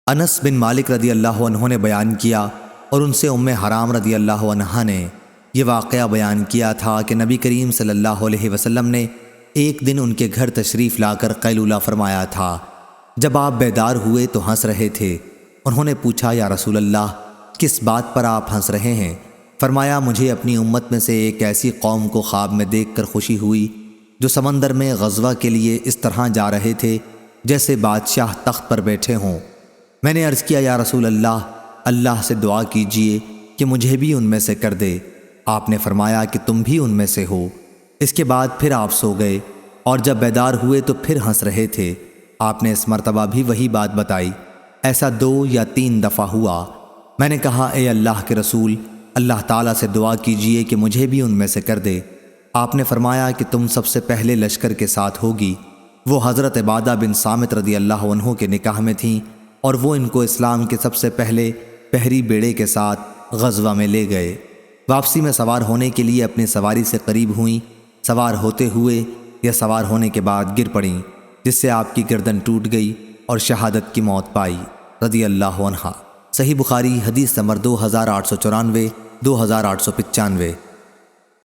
انس بن مالک رضی اللہ عنہ نے بیان کیا اور ان سے ام حرام رضی اللہ عنہا نے یہ واقعہ بیان کیا تھا کہ نبی کریم صلی اللہ علیہ وسلم نے ایک دن ان کے گھر تشریف لا کر قیلولہ فرمایا تھا۔ جب آپ بیدار ہوئے تو ہنس رہے تھے۔ انہوں نے پوچھا یا رسول اللہ کس بات پر آپ ہنس رہے ہیں؟ فرمایا مجھے اپنی امت میں سے ایک ایسی قوم کو خواب میں دیکھ کر خوشی ہوئی جو سمندر میں غزوہ کے لیے اس طرح جا رہے تھے جیسے بادشاہ تخت پر بیٹھے ہوں۔ میں نے عرض کیا یا رسول اللہ اللہ سے دعا کیجئے کہ مجھے بھی ان میں سے کر دے۔ آپ نے فرمایا کہ تم بھی ان میں سے ہو۔ اس کے بعد پھر آپ سو گئے اور جب بیدار ہوئے تو پھر ہنس رہے تھے۔ آپ نے اس مرتبہ بھی وہی بات بتائی۔ ایسا 2 یا 3 دفعہ ہوا۔ میں نے کہا اے اللہ کے رسول اللہ تعالیٰ سے دعا کیجئے کہ مجھے بھی ان میں سے کر دے۔ آپ نے فرمایا کہ تم سب سے پہلے لشکر کے ساتھ ہوگی۔ وہ حضرت عبادہ بن صامت رضی اللہ عنہ کے نکاح میں تھیں اور وہ ان کو اسلام کے سب سے پہلے پہری بیڑے کے ساتھ غزوہ میں لے گئے۔ واپسی میں سوار ہونے کے لیے اپنی سواری سے قریب ہوئیں۔ سوار ہوتے ہوئے یا سوار ہونے کے بعد گر پڑیں جس سے آپ کی گردن ٹوٹ گئی اور شہادت کی موت پائی رضی اللہ عنہا۔ صحیح بخاری حدیث نمبر 2894 2895۔